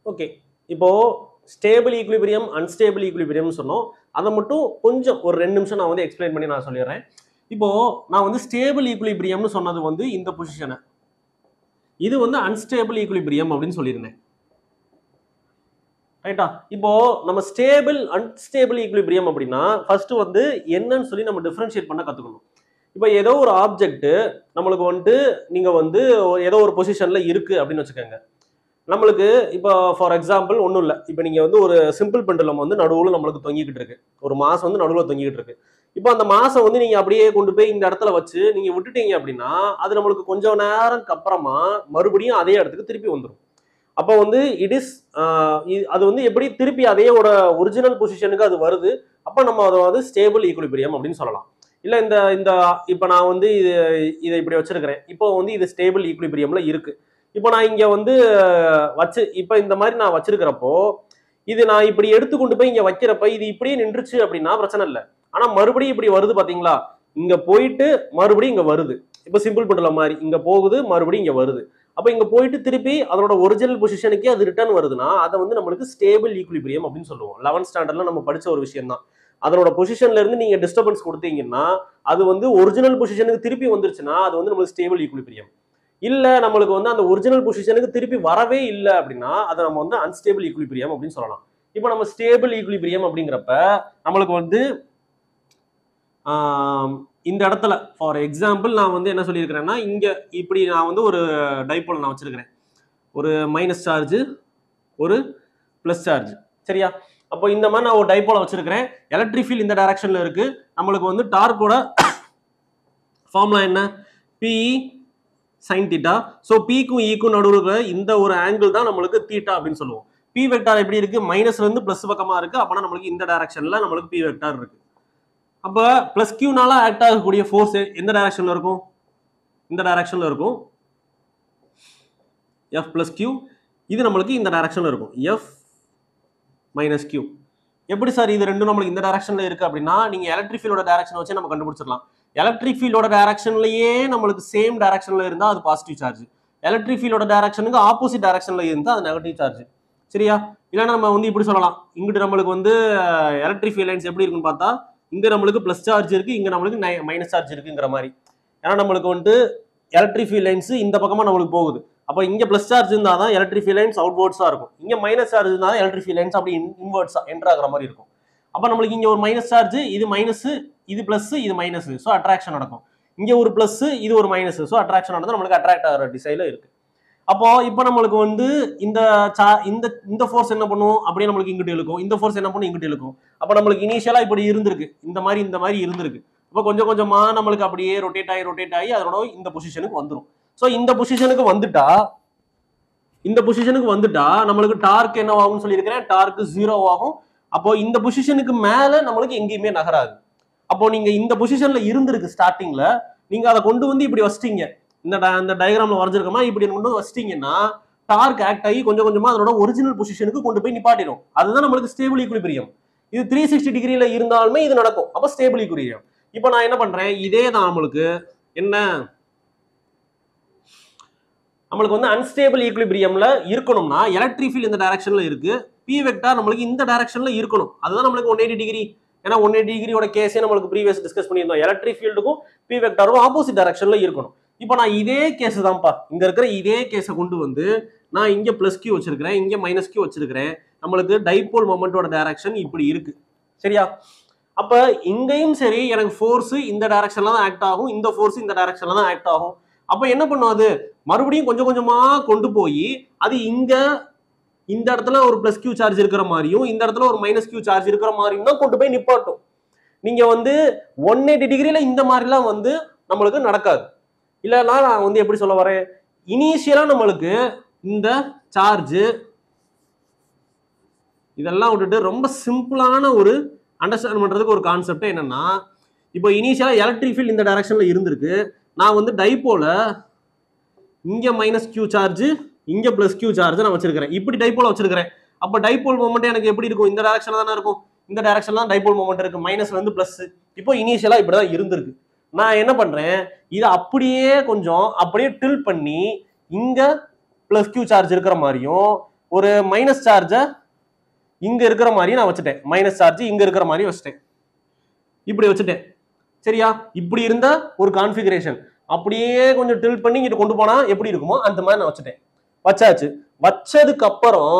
Okay, இப்போ stable equilibrium unstable equilibrium சொன்னோம். அதை மட்டும் கொஞ்சம் ஒரு 2 நிமிஷம் நான் வந்து எக்ஸ்பிளைன் பண்ணி நான் சொல்லிடுறேன். இப்போ நான் வந்து ஸ்டேபிள் ஈக்குலிபிரியம்னு சொன்னது வந்து இந்த பொசிஷனை, இது வந்து அன்ஸ்டேபிள் ஈக்குலிபிரியம் அப்படின்னு சொல்லியிருந்தேன். ரைட்டா? இப்போ நம்ம ஸ்டேபிள் அன்ஸ்டேபிள் ஈக்குலிபிரியம் அப்படின்னா ஃபர்ஸ்ட் வந்து என்னன்னு சொல்லி நம்ம டிஃபரன்ஷியேட் பண்ண கத்துக்கணும். இப்போ ஏதோ ஒரு ஆப்ஜெக்ட் நம்மளுக்கு வந்துட்டு நீங்க வந்து ஏதோ ஒரு பொசிஷன்ல இருக்கு அப்படின்னு வச்சுக்கோங்க. நம்மளுக்கு இப்போ ஃபார் எக்ஸாம்பிள் ஒன்றும் இல்லை, இப்போ நீங்கள் வந்து ஒரு சிம்பிள் பெண்டுலம் வந்து நடுவில் நம்மளுக்கு தொங்கிக்கிட்டு இருக்கு, ஒரு மாசம் வந்து நடுவில் தொங்கிக்கிட்டு இருக்கு. இப்போ அந்த மாசம் வந்து நீங்கள் அப்படியே கொண்டு போய் இந்த இடத்துல வச்சு நீங்கள் விட்டுட்டீங்க அப்படின்னா அது நம்மளுக்கு கொஞ்சம் நேரம்க்கு அப்புறமா மறுபடியும் அதே இடத்துக்கு திருப்பி வந்துடும். அப்போ வந்து இட் இஸ் அது வந்து எப்படி திருப்பி அதையோட ஒரிஜினல் பொசிஷனுக்கு அது வருது. அப்போ நம்ம அதை வந்து ஸ்டேபிள் ஈக்குலிபிரியம் அப்படின்னு சொல்லலாம். இல்லை இந்த இந்த இப்போ நான் வந்து இதை இப்படி வச்சிருக்கிறேன், இப்போ வந்து இது ஸ்டேபிள் ஈக்குலிபிரியம்ல இருக்கு. இப்போ நான் இங்க வந்து வச்சு இப்போ இந்த மாதிரி நான் வச்சிருக்கிறப்போ இது நான் இப்படி எடுத்து கொண்டு போய் இங்க வைக்கிறப்ப இது இப்படியே நின்றுச்சு அப்படின்னா பிரச்சனை இல்லை. ஆனா மறுபடியும் இப்படி வருது பாத்தீங்களா, இங்க போயிட்டு மறுபடியும் இங்க வருது. இப்போ சிம்பிள் பெண்டுலம் மாதிரி இங்க போகுது மறுபடியும் இங்க வருது. அப்ப இங்க போயிட்டு திருப்பி அதோட ஒரிஜினல் பொசிஷனுக்கே அது ரிட்டர்ன் வருதுன்னா அதை வந்து நம்மளுக்கு ஸ்டேபிள் ஈக்குலிபிரியம் அப்படின்னு சொல்லுவோம். 11th ஸ்டாண்டர்ட்ல நம்ம படிச்ச ஒரு விஷயம் தான். அதனோட பொசிஷன்ல இருந்து நீங்க டிஸ்டர்பன்ஸ் கொடுத்தீங்கன்னா அது வந்து ஒரிஜினல் பொசிஷனுக்கு திருப்பி வந்துருச்சுன்னா அது வந்து நம்மளுக்கு ஸ்டேபிள் ஈக்குலிபிரியம். இல்ல நம்மளுக்கு வந்து அந்த ஒரிஜினல் பொசிஷனுக்கு திருப்பி வரவே இல்லை அப்படின்னா அதை நம்ம வந்து அன்ஸ்டேபிள் ஈக்குலிபிரியம் அப்படின்னு சொல்லலாம். இப்போ நம்ம ஸ்டேபிள் ஈக்குலிபிரியம் அப்படிங்கிறப்ப நம்மளுக்கு வந்து இந்த இடத்துல ஃபார் எக்ஸாம்பிள் நான் வந்து என்ன சொல்லியிருக்கிறேன்னா இங்க இப்படி நான் வந்து ஒரு டைபோல் நான் வச்சிருக்கிறேன், ஒரு மைனஸ் சார்ஜ் ஒரு பிளஸ் சார்ஜ், சரியா? அப்போ இந்த மாதிரி நான் ஒரு டைபோலை வச்சிருக்கிறேன். எலக்ட்ரிக் ஃபீல்ட் இந்த டைரக்ஷன்ல இருக்கு. நம்மளுக்கு வந்து டார்க்கோட ஃபார்முலா என்ன? B E sin theta. ஸோ பிக்கும் ஈக்கும் நடுவில் இந்த ஒரு ஆங்கிள் தான் நம்மளுக்கு தீட்டா அப்படின்னு சொல்லுவோம். பி வெக்டார் எப்படி இருக்கு? மைனஸ்ல இருந்து பிளஸ் பக்கமா இருக்கு. அப்பனா நம்மளுக்கு இந்த டைரக்ஷன்ல நம்மளுக்கு பி வெக்டார் இருக்கு. அப்ப பிளஸ் கியூனால ஆக்ட் ஆகக்கூடிய ஃபோர்ஸ் எந்த டைரக்ஷன்ல இருக்கும்? இந்த டைரக்ஷன்ல இருக்கும். F plus Q. இது நம்மளுக்கு இந்த டைரக்ஷன்ல இருக்கும், எஃப் மைனஸ் கியூ. எப்படி சார் இது ரெண்டும் நம்மளுக்கு இந்த டைரக்ஷன்ல இருக்கு அப்படின்னா நீங்க எலக்ட்ரிக் ஃபீல்டோட டைரக்ஷன் வச்சு நம்ம கண்டுபிடிச்சிடலாம். எலக்ட்ரிக் ஃபீல்டோட டைரக்ஷன்லயே நம்மளுக்கு சேம் டைரக்ஷன்ல இருந்தா அது பாசிட்டிவ் சார்ஜ், எலக்ட்ரிக் ஃபீல்டோட டைரக்ஷனுக்கு ஆப்போசிட் டைரக்ஷன்ல இருந்தா அது நெகட்டிவ் சார்ஜ், சரியா? இல்லைன்னா நம்ம வந்து இப்படி சொல்லலாம், இங்கிட்டு நம்மளுக்கு வந்து எலக்ட்ரிக் ஃபீல்ட் லைன்ஸ் எப்படி இருக்குன்னு பார்த்தா இங்க நம்மளுக்கு பிளஸ் சார்ஜ் இருக்கு, இங்க நம்மளுக்கு மைனஸ் சார்ஜ் இருக்குங்கிற மாதிரி. ஏன்னா நம்மளுக்கு வந்து எலக்ட்ரிக் ஃபீல்ட் லைன்ஸ் இந்த பக்கமா நம்மளுக்கு போகுது. அப்போ இங்க பிளஸ் சார்ஜ் இருந்தா தான் எலக்ட்ரிக் ஃபீல்ட் லைன்ஸ் அவுட்வர்ட்ஸா இருக்கும், இங்க மைனஸ் சார்ஜ் இருந்தா தான் எலக்ட்ரிக் ஃபீல்ட் லைன்ஸ் அப்படி இன்வர்ட்ஸா என்டர் ஆகிற மாதிரி இருக்கும். அப்ப நம்மளுக்கு இங்க ஒரு மைனஸ் சார்ஜ், இது மைனஸ், இது பிளஸ், இது மைனஸ், ஸோ அட்ராக்ஷன் நடக்கும். இங்க ஒரு பிளஸ், இது ஒரு மைனஸ், ஸோ அட்ராக்ஷன் நடந்தா நம்மளுக்கு அட்ராக்ட் ஆகிற டிசைல இருக்கு. அப்போ இப்போ நம்மளுக்கு வந்து இந்த இந்த ஃபோர்ஸ் என்ன பண்ணும்? அப்படியே நம்மளுக்கு இங்கிட்டு இழுக்கும். இந்த ஃபோர்ஸ் என்ன பண்ணும்? இங்கிட்டு இழுக்கும். அப்போ நம்மளுக்கு இனிஷியலா இப்படி இருந்திருக்கு, இந்த மாதிரி இருந்திருக்கு. அப்போ கொஞ்சம் கொஞ்சமா நம்மளுக்கு அப்படியே ரொட்டேட் ஆகி அதோட இந்த பொசிஷனுக்கு வந்துடும். ஸோ இந்த பொசிஷனுக்கு வந்துட்டா நம்மளுக்கு டார்க் என்ன ஆகும்னு சொல்லியிருக்கிறேன், டார்க் 0 ஆகும். அப்போ இந்த பொசிஷனுக்கு மேல நம்மளுக்கு எங்கேயுமே நகராது. அப்போ நீங்க இந்த பொசிஷன்ல இருந்திருக்கு ஸ்டார்டிங்ல, நீங்க அதை கொண்டு வந்து இப்படி வச்சிட்டீங்க, இந்த டயக்ராம்ல வரைஞ்சிருக்கோமா, இப்படி கொண்டு வந்து வச்சிட்டீங்கன்னா டார்க் ஆக்ட் ஆகி கொஞ்சம் கொஞ்சமா அதோட ஒரிஜினல் பொசிஷனுக்கு கொண்டு போய் நிப்பாட்டிடும். அதுதான் நம்மளுக்கு ஸ்டேபிள் ஈக்குலிபிரியம். இது 360 டிகிரில இருந்தாலுமே இது நடக்கும். அப்ப ஸ்டேபிள் ஈக்குலிபிரியம். இப்போ நான் என்ன பண்றேன், இதே தான் நம்மளுக்கு என்ன, நம்மளுக்கு வந்து அன்ஸ்டேபிள் ஈக்குலிபிரியம்ல இருக்கணும்னா எலக்ட்ரிக் ஃபீல்ட் இந்த டைரக்ஷன்ல இருக்கு, பி வெக்டார் நம்மளுக்கு இந்த டைரக்ஷன்ல இருக்கணும். அதுதான் நம்மளுக்கு 180 டிகிரி. ஏன்னா 180 டிகிரியோட கேஸே நம்மளுக்கு ப்ரீவியஸ் டிஸ்கஸ் பண்ணியிருந்தோம். எலக்ட்ரிக் ஃபீல்டுக்கும் பி வெக்டாருக்கும் ஆப்போசிட் டைரக்ஷன்ல இருக்கணும். இப்போ நான் இதே கேஸ் தான்ப்பா, இங்க இருக்கிற இதே கேஸை கொண்டு வந்து நான் இங்க பிளஸ் கியூ வச்சிருக்கிறேன், இங்க மைனஸ் கியூ வச்சிருக்கிறேன். நம்மளுக்கு டைபோல் மொமெண்டோட டைரக்ஷன் இப்படி இருக்கு, சரியா? அப்ப இங்கேயும் சரி எனக்கு ஃபோர்ஸ் இந்த டைரக்ஷன்ல தான் ஆக்ட் ஆகும், இந்த ஃபோர்ஸ் இந்த டைரக்ஷன்ல தான் ஆக்ட் ஆகும். அப்ப என்ன பண்ணும், அது மறுபடியும் கொஞ்சம் கொஞ்சமா கொண்டு போய் அது இங்க இந்த இடத்துல ஒரு பிளஸ் கியூ சார்ஜ் இருக்கிற மாதிரியும் இந்த இடத்துல ஒரு மைனஸ் கியூ சார்ஜ் இருக்கிற மாதிரியும் தான் கொண்டு போய் நிப்பாட்டும். நீங்க வந்து 180 டிகிரில இந்த மாதிரிலாம் வந்து நம்மளுக்கு நடக்காது. இல்லைன்னா நான் வந்து எப்படி சொல்ல வரேன், இனிஷியலா நம்மளுக்கு இந்த சார்ஜ் இதெல்லாம் விட்டுட்டு ரொம்ப சிம்பிளான ஒரு அண்டர்ஸ்டாண்ட் பண்றதுக்கு ஒரு கான்செப்ட் என்னன்னா, இப்போ இனிஷியலா எலக்ட்ரிக் ஃபீல்ட் இந்த டைரக்ஷன்ல இருந்திருக்கு, நான் வந்து டைபோல இங்க மைனஸ் கியூ சார்ஜ் இங்க பிளஸ் கியூ சார்ஜ் நான் வச்சிருக்கிறேன், இப்படி டைபோல வச்சிருக்கிறேன். அப்ப டைபோல் மொமெண்ட் எனக்கு எப்படி இருக்கும், இந்த டைரக்ஷன்ல தானே இருக்கும், இந்த டைரக்ஷன்ல தான் டைபோல் மொமெண்ட் இருக்கு, மைனஸ்ல இருந்து பிளஸ். இப்போ இனிஷியலா இப்படிதான் இருந்திருக்கு. நான் என்ன பண்றேன், இதை அப்படியே கொஞ்சம் அப்படியே டில் பண்ணி இங்க பிளஸ் கியூ சார்ஜ் இருக்கிற மாதிரியும் ஒரு மைனஸ் சார்ஜை இங்க இருக்கிற மாதிரி நான் வச்சுட்டேன், மைனஸ் சார்ஜ் இங்க இருக்கிற மாதிரி வச்சுட்டேன், இப்படி வச்சுட்டேன். சரியா? இப்படி இருந்த ஒரு கான்ஃபிகரேஷன் அப்படியே கொஞ்சம் டில்ட் பண்ணி இங்க கொண்டு போனா எப்படி இருக்குமோ அந்த மாதிரி நான் வச்சுட்டேன். வச்சாச்சு. வச்சதுக்கு அப்புறம்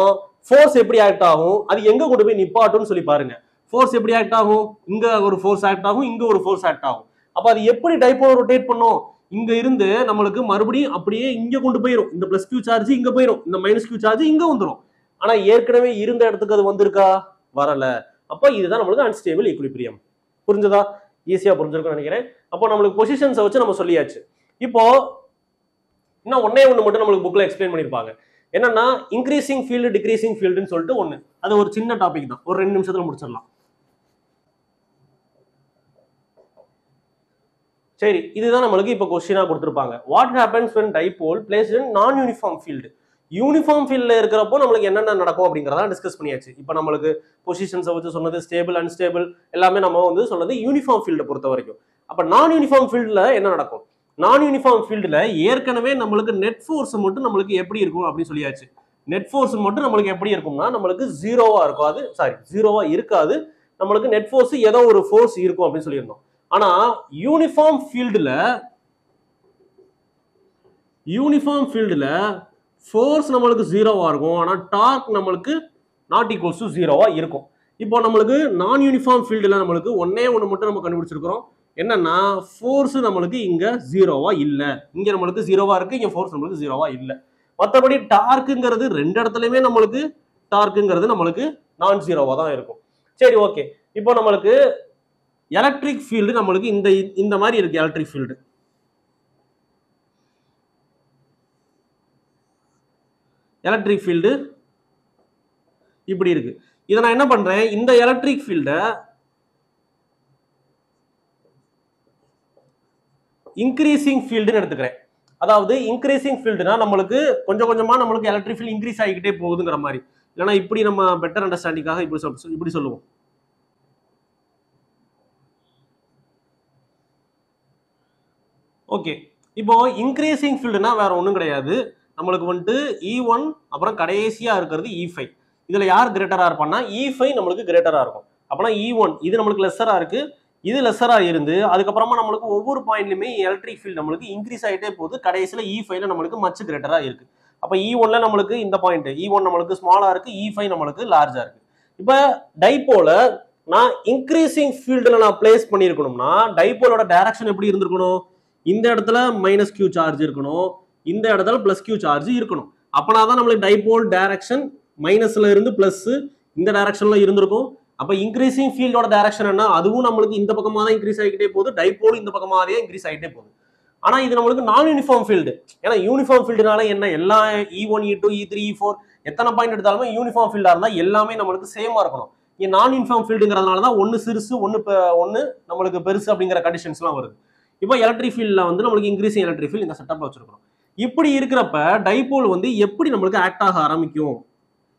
ஃபோர்ஸ் எப்படி ஆக்ட் ஆகும், அது எங்க கொண்டு போய் நிப்பாட்டும்னு சொல்லி பாருங்க. ஃபோர்ஸ் எப்படி ஆக்ட் ஆகும், இங்க ஒரு ஃபோர்ஸ் ஆக்ட் ஆகும், இங்க ஒரு ஃபோர்ஸ் ஆக்ட் ஆகும். அப்ப அது எப்படி டைபோல் ரொட்டேட் பண்ணும், இங்க இருந்து நம்மளுக்கு மறுபடியும் அப்படியே இங்க கொண்டு போயிடும். இந்த பிளஸ் கியூ சார்ஜ் இங்க போயிடும், இந்த மைனஸ் கியூ சார்ஜ் இங்க வந்துடும். ஆனா ஏற்கனவே இருந்த இடத்துக்கு அது வந்திருக்கா, வரல. அப்ப இதுதான் நம்மளுக்கு அன்ஸ்டேபிள் ஈக்குலிபிரியம். புரிஞ்சதா? ஈஸியா புரிஞ்சிருக்கும்னு நினைக்கிறேன். அப்போ நம்மளுக்கு பொசிஷன்ஸை வச்சு நம்ம சொல்லியாச்சு. இப்போ இன்னும் ஒன்னே ஒண்ணு மட்டும் நம்மளுக்கு புக்ல எக்ஸ்பிளைன் பண்ணிருப்பாங்க. என்னன்னா இன்க்ரீசிங் ஃபீல்டு டிக்ரீசிங் ஃபீல்டுன்னு சொல்லிட்டு ஒண்ணு. அது ஒரு சின்ன டாபிக் தான், ஒரு 2 நிமிஷத்துல முடிச்சிடலாம். சரி, இதுதான் நம்மளுக்கு இப்போ கொஸ்டினா கொடுத்துருப்பாங்க. What happens when dipole placed in நான் யூனிஃபார்ம் ஃபீல்டு. யூனிஃபார்ம் ஃபீல்ட்ல இருக்கிறப்போ நம்மளுக்கு என்னென்ன நடக்கும் அப்படிங்கிறத டிஸ்கஸ் பண்ணியாச்சு. இப்போ நம்மளுக்கு பொசிஷன்ஸை வச்சு சொன்னது, ஸ்டேபிள் அன்ஸ்டேபிள் எல்லாமே நம்ம வந்து சொன்னது யூனிஃபார்ம் ஃபீல்டை பொறுத்த வரைக்கும். அப்போ நான் யூனிஃபார்ம் ஃபீல்டில் என்ன நடக்கும்? நான் யூனிஃபார்ம் ஃபீல்டில் ஏற்கனவே நம்மளுக்கு நெட் ஃபோர்ஸ் மட்டும் நம்மளுக்கு எப்படி இருக்கும் அப்படின்னு சொல்லியாச்சு. நெட் ஃபோர்ஸ் மட்டும் நம்மளுக்கு எப்படி இருக்கும்னா நம்மளுக்கு ஜீரோவா இருக்கும். அது ஜீரோவா இருக்காது. நம்மளுக்கு நெட் ஃபோர்ஸ் ஏதோ ஒரு ஃபோர்ஸ் இருக்கும் அப்படின்னு சொல்லியிருந்தோம். ஆனா யூனிஃபார்ம் ஃபீல்டுல ஃபோர்ஸ் நம்மளுக்கு ஜீரோவா இருக்கும். ஆனா டார்க் நம்மளுக்கு நாட் ஈக்குவல்ஸ் டு ஜீரோவா இருக்கும். இப்போ நம்மளுக்கு நான் யூனிஃபார்ம் ஃபீல்டுல நம்மளுக்கு ஒன்னே ஒன்று மட்டும் நம்ம கண்டுபிடிச்சிருக்கிறோம். என்னன்னா ஃபோர்ஸ் நம்மளுக்கு இங்க ஜீரோவா இல்ல, இங்க நம்மளுக்கு ஜீரோவா இருக்கு, இங்க ஃபோர்ஸ் நம்மளுக்கு ஜீரோவா இல்ல. மற்றபடி டார்க்குங்கிறது ரெண்டு இடத்துலயுமே நம்மளுக்கு டார்க்குங்கிறது நம்மளுக்கு நான் ஜீரோவா தான் இருக்கும். சரி, ஓகே. இப்போ நம்மளுக்கு எலக்ட்ரிக் ஃபீல்டு நம்மளுக்கு இந்த மாதிரி இருக்கு. எலக்ட்ரிக் ஃபீல்டு இப்படி இருக்கு. இதை நான் என்ன பண்றேன், இந்த எலக்ட்ரிக் ஃபீல்டை இன்க்ரீசிங் ஃபீல்டுன்னு எடுத்துக்கிறேன். அதாவது இன்க்ரீசிங் ஃபீல்டுனா நம்மளுக்கு கொஞ்சம் கொஞ்சமா நம்மளுக்கு எலக்ட்ரிக் ஃபீல்டு இன்க்ரீஸ் ஆகிக்கிட்டே போகுதுங்கிற மாதிரி. இல்லைன்னா இப்படி நம்ம பெட்டர் அண்டர்ஸ்டாண்டிங்காக இப்படி சொல்லுவோம். ஓகே, இப்போ இன்க்ரீசிங் ஃபீல்டுனா வேற ஒன்றும் கிடையாது. நம்மளுக்கு வந்துட்டு E1 அப்புறம் கடைசியா இருக்கிறது E5. இதுல யார் கிரேட்டரா இருப்பான்னா E5 நம்மளுக்கு கிரேட்டரா இருக்கும். அப்பனா E1 இது நம்மளுக்கு லெஸ்ஸரா இருக்கு, இது லெஸ்ஸரா இருந்து அதுக்கப்புறமா நம்மளுக்கு ஒவ்வொரு பாயிண்ட்லயுமே எலக்ட்ரிக் ஃபீல்டு நம்மளுக்கு இன்க்ரீஸ் ஆகிட்டே போகுது. கடைசியில E5ல நம்மளுக்கு மச் கிரேட்டரா இருக்கு. அப்ப E1ல நம்மளுக்கு இந்த பாயிண்ட் E1 நம்மளுக்கு ஸ்மாலா இருக்கு, E5 நம்மளுக்கு லார்ஜா இருக்கு. இப்ப டைபோல நான் இன்க்ரீசிங் ஃபீல்டுல நான் பிளேஸ் பண்ணிருக்கணும்னா டைபோலோட டைரக்ஷன் எப்படி இருந்திருக்கணும்? இந்த இடத்துல மைனஸ் கியூ சார்ஜ் இருக்கணும், இந்த இடத்துல பிளஸ் கியூ சார்ஜ் இருக்கணும். அப்பனாதான் நம்மளுக்கு டைபோல் டைரக்ஷன் மைனஸ்ல இருந்து பிளஸ் இந்த டைரக்ஷன்ல இருந்திருக்கும். அப்ப இன்க்ரீசிங் ஃபீல்டோட டைரக்ஷன் என்ன, அதுவும் நம்மளுக்கு இந்த பக்கமா தான் இன்க்ரீஸ் ஆகிட்டே போகுது, டைபோல் இந்த பக்கமாவே இன்க்ரீஸ் ஆகிட்டே போகுது. ஆனா இது நம்மளுக்கு நான் யூனிஃபார்ம் ஃபீல்டு. ஏன்னா யூனிஃபார்ம் ஃபீல்டுனால என்ன, எல்லா E1 E2 E3 E4 எத்தனை பாயிண்ட் எடுத்தாலுமே யூனிஃபார்ம் ஃபீல்டா இருந்தா எல்லாமே நம்மளுக்கு சேமா இருக்கணும். இங்க நான் யூனிஃபார்ம் ஃபீல்டுங்கிறதுனால தான் ஒன்னு சிறுசு ஒன்னு நம்மளுக்கு பெருசு அப்படிங்கிற கண்டிஷன்ஸ் எல்லாம் வருது. இப்போ எலக்ட்ரிக் ஃபீல்ட்ல வந்து நம்மளுக்கு இன்க்ரீசிங் எலக்ட்ரிக் ஃபீல்ட் இந்த செட்டப்ல வச்சிருக்கோம். இப்படி இருக்கிறப்ப டைபோல் வந்து எப்படி நம்மளுக்கு ஆக்ட் ஆக ஆரம்பிக்கும்,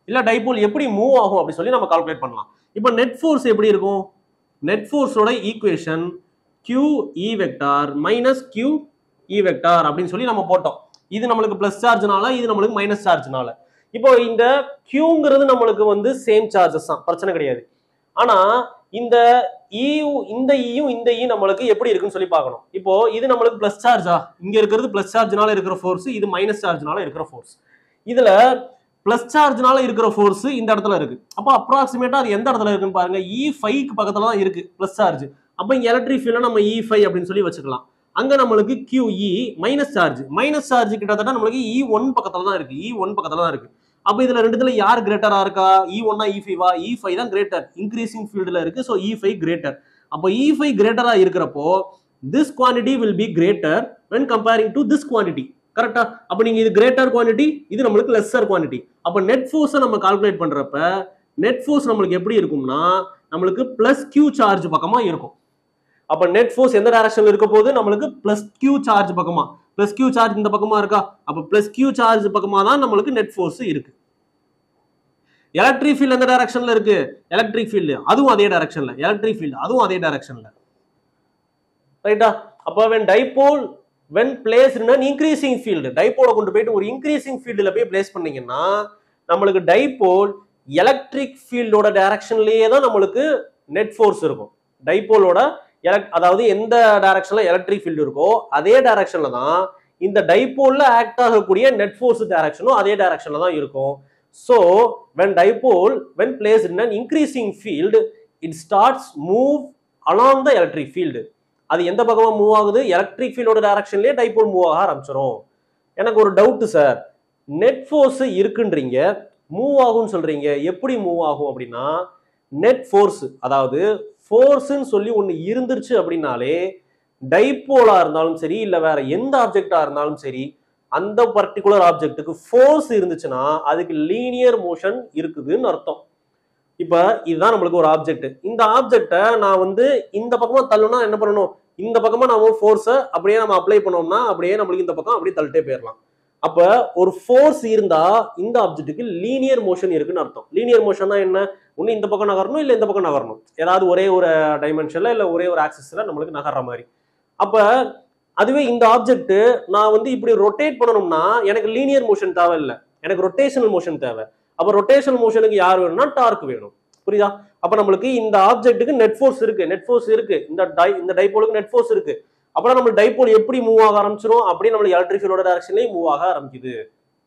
இல்ல டைபோல் எப்படி மூவ் ஆகும் அப்படி சொல்லி நம்ம கால்குலேட் பண்ணலாம். இப்போ நெட் ஃபோர்ஸ் எப்படி இருக்கும்? நெட் ஃபோர்ஸோட equation QE vector minus QE vector அப்படின்னு சொல்லி நம்ம போட்டோம். இது நம்மளுக்கு பிளஸ் சார்ஜ்னால, இது நம்மளுக்கு மைனஸ் சார்ஜ்னால. இப்போ இந்த Qங்கிறது நம்மளுக்கு வந்து சேம் சார்ஜஸ் தான், பிரச்சனை கிடையாது. ஆனா இந்த இந்த நம்மளுக்கு எப்படி இருக்குன்னு சொல்லி பார்க்கணும். இப்போ இது நம்மளுக்கு பிளஸ் சார்ஜா, இங்க இருக்கிறது பிளஸ் சார்ஜ்னால இருக்கிற ஃபோர்ஸ், இது மைனஸ் சார்ஜ்னால இருக்கிற ஃபோர்ஸ். இதுல பிளஸ் சார்ஜ்னால இருக்கிற ஃபோர்ஸ் இந்த இடத்துல இருக்கு. அப்போ அப்ராக்சிமேட்டா அது எந்த இடத்துல இருக்குன்னு பாருங்க, E5க்கு பக்கத்துல தான் இருக்கு பிளஸ் சார்ஜ். அப்ப இங்க எலக்ட்ரிக் ஃபீல்ட நம்ம E5 அப்படின்னு சொல்லி வச்சுக்கலாம். அங்க நம்மளுக்கு QE மைனஸ் சார்ஜ் கிட்டத்தட்ட நம்மளுக்கு E1 பக்கத்துல தான் இருக்கு, E1 பக்கத்துல தான் இருக்கு. அப்ப இதுல ரெண்டுத்துல யார் கிரேட்டரா இருக்கா, E1 E5வா? E5 தான் கிரேட்டர், இன்க்ரீசிங் ஃபீல்டுல இருக்கு. So E5 greater. அப்ப E5 கிரேட்டரா இருக்கிறப்போ this quantity will be greater when comparing to this quantity. கரெக்டா? அப்ப நீங்க இது கிரேட்டர் குவாண்டிட்டி, இது நம்மளுக்கு லெஸ்ஸர் குவாண்டிட்டி. அப்ப நெட் ஃபோர்ஸை நம்ம கால்குலேட் பண்றப்ப நெட் ஃபோர்ஸ் நம்மளுக்கு எப்படி இருக்கும்னா நம்மளுக்கு பிளஸ் கியூ சார்ஜ் பக்கமா இருக்கும். அப்ப நெட் ஃபோர்ஸ் எந்த டைரக்ஷன்ல இருக்க போது, நம்மளுக்கு பிளஸ் கியூ சார்ஜ் பக்கமா. பிளஸ் கியூ சார்ஜ் இந்த பக்கமா இருக்கா, அப்ப பிளஸ் கியூ சார்ஜ் பக்கமா தான் நம்மளுக்கு நெட் ஃபோர்ஸ் இருக்கு. எலக்ட்ரிக் ஃபீல்ட் எந்த டைரக்ஷன்ல இருக்கு, எலக்ட்ரிக் ஃபீல்ட் அதுவும் அதே டைரக்ஷன்ல, எலக்ட்ரிக் ஃபீல்ட் அதுவும் அதே டைரக்ஷன்ல. ரைட்டா? அப்ப when dipole when placed in an increasing field, டைபோலை கொண்டு போயிட்டு ஒரு இன்க்ரீசிங் ஃபீல்டுல போய் பிளேஸ் பண்ணீங்கன்னா நம்மளுக்கு டைபோல் எலக்ட்ரிக் ஃபீல்டோட டைரக்ஷன்லயே தான் நம்மளுக்கு நெட் ஃபோர்ஸ் இருக்கும். டைபோலோட அதாவது எந்த டைரக்ஷன்ல எலக்ட்ரிக் ஃபீல்டு இருக்கோ அதே டைரக்ஷன்ல தான் இந்த டைபோல்ல ஆக்ட் ஆகக்கூடிய நெட் ஃபோர்ஸ் டைரக்ஷனும் அதே டைரக்ஷன்ல தான் இருக்கும். So when dipole when placed in an increasing field it starts move along the electric field. அது எந்த பக்கமா மூவ் ஆகுது? எலக்ட்ரிக் ஃபீல்டோட டைரக்ஷன்லயே டைபோல் மூவ் ஆக ஆரம்பிச்சிடும். எனக்கு ஒரு டவுட் சார், நெட் ஃபோர்ஸ் இருக்குன்றீங்க, மூவ் ஆகும்னு சொல்றீங்க, எப்படி மூவ் ஆகும் அப்படின்னா நெட் ஃபோர்ஸ் அதாவது ஃபோர்ஸ்ன்னு சொல்லி ஒன்று இருந்துருச்சு அப்படின்னாலே டைபோலா இருந்தாலும் சரி இல்லை வேற எந்த ஆப்ஜெக்டா இருந்தாலும் சரி அந்த பர்டிகுலர் ஆப்ஜெக்ட்டுக்கு ஃபோர்ஸ் இருந்துச்சுன்னா அதுக்கு லீனியர் மோஷன் இருக்குதுன்னு அர்த்தம். இப்ப இதுதான் நம்மளுக்கு ஒரு ஆப்ஜெக்ட். இந்த ஆப்ஜெக்டை நான் வந்து இந்த பக்கமா தள்ளணும்னா என்ன பண்ணணும்? இந்த பக்கமா நம்ம ஃபோர்ஸை அப்படியே நம்ம அப்ளை பண்ணோம்னா அப்படியே நம்மளுக்கு இந்த பக்கம் அப்படியே தள்ளிட்டே போயிடலாம். அப்ப ஒரு ஃபோர்ஸ் இருந்தா இந்த ஆப்ஜெக்ட்டுக்கு லீனியர் மோஷன் இருக்குன்னு அர்த்தம். லீனியர் மோஷன்னா என்ன? ஒன்னு இந்த பக்கம் நகரணும் இல்ல இந்த பக்கம் நகரணும், ஏதாவது ஒரே ஒரு டைமென்ஷன்ல இல்ல ஒரே ஒரு ஆக்சிஸ்ல நம்மளுக்கு நகர்ற மாதிரி. அப்ப அதுவே இந்த ஆப்ஜெக்ட் நான் வந்து இப்படி ரொட்டேட் பண்ணணும்னா எனக்கு லீனியர் மோஷன் தேவை இல்லை, எனக்கு ரொட்டேஷனல் மோஷன் தேவை. அப்ப ரொட்டேஷனல் மோஷனுக்கு யார் வேணும்னா டார்க் வேணும். புரியுதா? அப்ப நம்மளுக்கு இந்த ஆப்ஜெக்ட்டுக்கு நெட் ஃபோர்ஸ் இருக்கு, நெட் ஃபோர்ஸ் இருக்கு, இந்த டைபோலுக்கு நெட் ஃபோர்ஸ் இருக்கு. அப்புறம் நம்ம டைபோல் எப்படி மூவ் ஆக ஆரம்பிச்சிடும்? அப்படியே நம்மளுக்கு எலக்ட்ரிக் ஃபீல்டோட டைரக்ஷன்லயே மூவ் ஆக ஆரம்பிக்குது.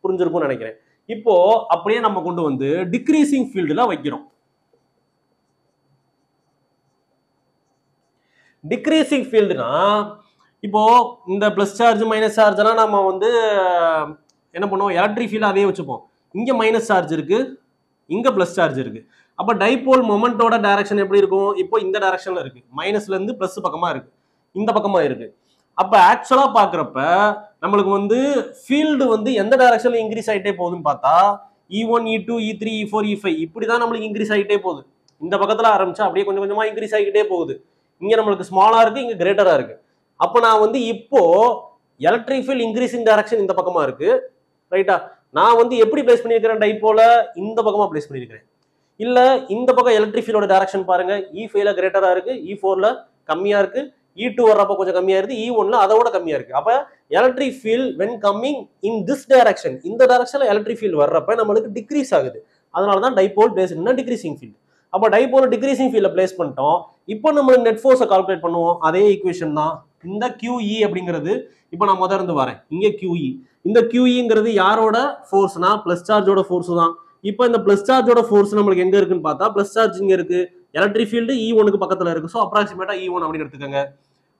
புரிஞ்சிருக்கும்னு நினைக்கிறேன். இப்போ அப்படியே நம்ம கொண்டு வந்து டிக்ரீசிங் ஃபீல்டுல வைக்கிறோம். டிக்ரீசிங் ஃபீல்டுனா இப்போ இந்த பிளஸ் சார்ஜ் மைனஸ் சார்ஜ் எல்லாம் நம்ம வந்து என்ன பண்ணுவோம்? எலக்ட்ரிக் ஃபீல்ட் அதே வச்சுப்போம். இங்க மைனஸ் சார்ஜ் இருக்கு, இங்க பிளஸ் சார்ஜ் இருக்கு. அப்ப டைபோல் மொமெண்டோட டைரக்ஷன் எப்படி இருக்கும்? இப்போ இந்த டைரக்ஷன்ல இருக்கு, மைனஸ்ல இருந்து பிளஸ் பக்கமா இருக்கு, இந்த பக்கமா இருக்கு. அப்ப ஆக்சுவலா பாக்குறப்ப நம்மளுக்கு வந்து ஃபீல்டு வந்து எந்த டைரக்ஷன்ல இன்க்ரீஸ் ஆயிட்டே போகுதுன்னு பார்த்தா E1 E2 E3 E4 E5 இப்படிதான் நம்மளுக்கு இன்க்ரீஸ் ஆகிட்டே போகுது. இந்த பக்கத்துல ஆரம்பிச்சா அப்படியே கொஞ்சம் கொஞ்சமா இன்க்ரீஸ் ஆகிட்டே போகுது. இங்க நம்மளுக்கு ஸ்மாலா இருக்கு, இங்க கிரேட்டரா இருக்கு. அப்ப நான் வந்து இப்போ எலக்ட்ரிக் ஃபீல்ட் இன்க்ரீசிங் டைரக்ஷன் இந்த பக்கமா இருக்கு, ரைட்டா? நான் வந்து எப்படி பிளேஸ் பண்ணிருக்கிறேன்? டைபோல இந்த பக்கமா பிளேஸ் பண்ணிருக்கிறேன். இல்ல இந்த பக்கம் எலக்ட்ரிக் ஃபீல்டோட டைரக்ஷன் பாருங்க, E5ல கிரேட்டரா இருக்கு, E4ல கம்மியா இருக்கு, E2 வர்றப்ப கொஞ்சம் கம்மியா இருக்கு, E1ல அதோட கம்மியா இருக்கு. அப்ப electric field when coming in this direction, இந்த டைரக்ஷன்ல எலக்ட்ரிக் ஃபீல்ட் வர்றப்ப நம்மளுக்கு டிக்ரீஸ் ஆகுது. அதனாலதான் டைபோல் பிளேஸ் இன் டிக்ரீசிங் ஃபீல்ட். அப்ப டைபோல் டிக்ரீசிங் ஃபீல்ட்ல பிளேஸ் பண்ணிட்டோம். இப்போ நம்ம நெட் ஃபோர்ஸை கால்குலேட் பண்ணுவோம். அதே ஈக்குவேஷன் தான். இந்த QE அப்படிங்கிறது இப்போ நான் முதல்ல இருந்து வரேன். இங்க QE, இந்த QEங்கிறது யாரோட ஃபோர்ஸ்னா பிளஸ் சார்ஜோட ஃபோர்ஸ் தான். இப்போ இந்த பிளஸ் சார்ஜோட ஃபோர்ஸ் நம்மளுக்கு எங்க இருக்குன்னு பார்த்தா பிளஸ் சார்ஜ் இங்க இருக்கு, எலக்ட்ரிக் ஃபீல்டு E1க்கு பக்கத்துல இருக்கு. ஸோ அப்ராக்சிமேட்டா E1 அப்படின்னு எடுத்துக்கோங்க.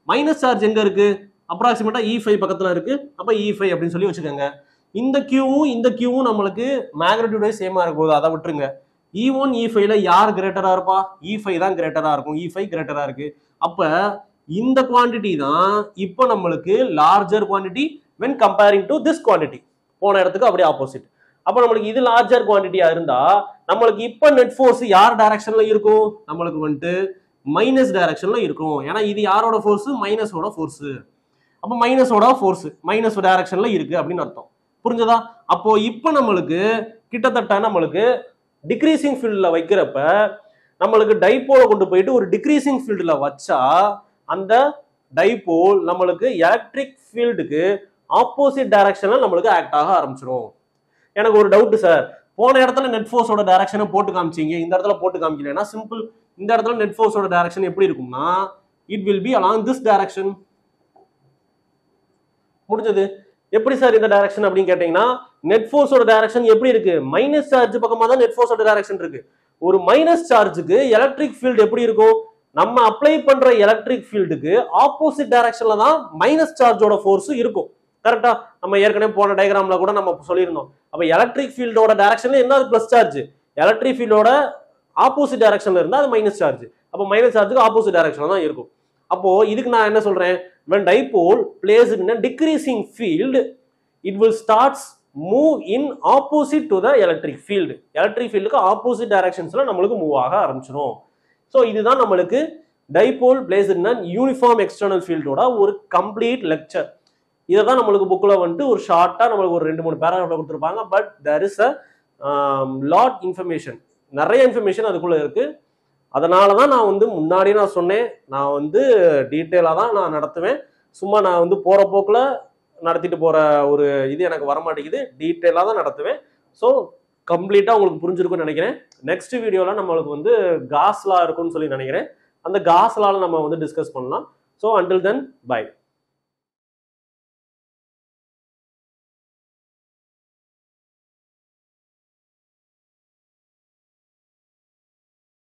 மைனஸ் சார்ஜ் எங்க இருக்கு? அப்ராக்சிமேட்டா E5 பக்கத்துல இருக்கு. அப்ப E5 அப்படின்னு சொல்லி வச்சுக்கோங்க. இந்த Qவும் இந்த Qவும் நம்மளுக்கு மேக்னிடியூடே சேமா இருக்கும் போது அதை விட்டுருங்க. E1 E5ல யார் கிரேட்டரா இருப்பா? E5 தான் கிரேட்டரா இருக்கும். E5 கிரேட்டரா இருக்கு. அப்ப இந்த குவான்டிட்டி தான் இப்போ நம்மளுக்கு larger quantity when comparing to this quantity. போன இடத்துக்கு அப்படியே ஆப்போசிட். அப்ப நம்மளுக்கு இது லார்ஜர் குவான்டிட்டியா இருந்தா நம்மளுக்கு இப்ப நெட் ஃபோர்ஸ் யார் டைரக்ஷன்ல இருக்கும்? நம்மளுக்கு வந்துட்டு மைனஸ் டைரக்ஷன்ல இருக்கும். ஏன்னா இது யாரோட ஃபோர்ஸ்? மைனஸோட ஃபோர்ஸ். அப்ப மைனஸோட ஃபோர்ஸ் மைனஸ் டைரக்ஷன்ல இருக்கு அப்படின்னு அர்த்தம். புரிஞ்சதா? அப்போ இப்ப நம்மளுக்கு கிட்டத்தட்ட நம்மளுக்கு டிக்ரீசிங் ஃபீல்ட்ல வைக்கிறப்ப நம்மளுக்கு டைபோல கொண்டு போயிட்டு ஒரு டிக்ரீசிங் ஃபீல்ட்ல வச்சா அந்த டைபோல் நம்மளுக்கு எலக்ட்ரிக் ஃபீல்டுக்கு ஆப்போசிட் டைரக்ஷன்ல நம்மளுக்கு ஆக்ட் ஆக ஆரம்பிச்சிடும். எனக்கு ஒரு டவுட் சார், போன இடத்துல நெட் ஃபோர்ஸோட டைரக்ஷனை போட்டு காமிச்சிங்க, இந்த இடத்துல போட்டு காமிக்கலன்னா சிம்பிள். இந்த இடத்துல நெட் ஃபோர்ஸோட டைரக்ஷன் எப்படி இருக்கும்னா it will be along this direction. முடிஞ்சது. எப்படி சார் இந்த டைரக்ஷன் அப்படின்னு கேட்டீங்கன்னா நெட் ஃபோர்ஸோட டைரக்ஷன் எப்படி இருக்கு? மைனஸ் சார்ஜ் பக்கமா தான் நெட் ஃபோர்ஸோட டைரக்ஷன் இருக்கு. ஒரு மைனஸ் சார்ஜுக்கு எலக்ட்ரிக் ஃபீல்டு எப்படி இருக்கும்? நம்ம அப்ளை பண்ற எலக்ட்ரிக் ஃபீல்டுக்கு ஆப்போசிட் டைரக்ஷன்ல தான் மைனஸ் சார்ஜோட ஃபோர்ஸ் இருக்கும். கரெக்டா? நம்ம ஏற்கனவே போன டயக்ராம்ல கூட நம்ம சொல்லியிருந்தோம். அப்ப எலக்ட்ரிக் ஃபீல்டோட டைரக்ஷன்ல என்ன பிளஸ் சார்ஜ், எலக்ட்ரிக் ஃபீல்டோட ஆப்போசிட் டைரக்ஷன்ல இருந்தா அது மைனஸ் சார்ஜ். அப்ப மைனஸ் சார்ஜுக்கு ஆப்போசிட் டைரக்ஷன்ல தான் இருக்கும். அப்போ இதுக்கு நான் என்ன சொல்றேன்? when dipole placed in a decreasing field it will starts move in opposite to the electric field. electric fieldக்கு ஆப்போசிட் டைரக்ஷன்ஸ்ல நம்மளுக்கு மூவ் ஆக ஆரம்பிச்சிடும். ஸோ இதுதான் நம்மளுக்கு dipole placed in an uniform external ஃபீல்டோட ஒரு கம்ப்ளீட் லெக்சர். இதை தான் நம்மளுக்கு புக்கில் வந்துட்டு ஒரு ஷார்ட்டாக நம்மளுக்கு ஒரு 2-3 பேராகிராஃப்ல கொடுத்துருப்பாங்க. But there is a lot information, நிறைய இன்ஃபர்மேஷன் அதுக்குள்ள இருக்கு. அதனால தான் நான் வந்து முன்னாடியே நான் சொன்னேன், நான் வந்து டீட்டெயிலாக தான் நான் நடத்துவேன். சும்மா நான் வந்து போகிற போக்கில் நடத்திட்டு போகிற ஒரு இது எனக்கு வரமாட்டேங்குது. டீட்டெயிலாக தான் நடத்துவேன். ஸோ கம்ப்ளீட்டாக உங்களுக்கு புரிஞ்சிருக்கும்னு நினைக்கிறேன். நெக்ஸ்ட் வீடியோவில் நம்மளுக்கு வந்து காஸ் லா இருக்கும்னு சொல்லி நினைக்கிறேன். அந்த காஸ் லால நம்ம வந்து டிஸ்கஸ் பண்ணலாம். So until then by.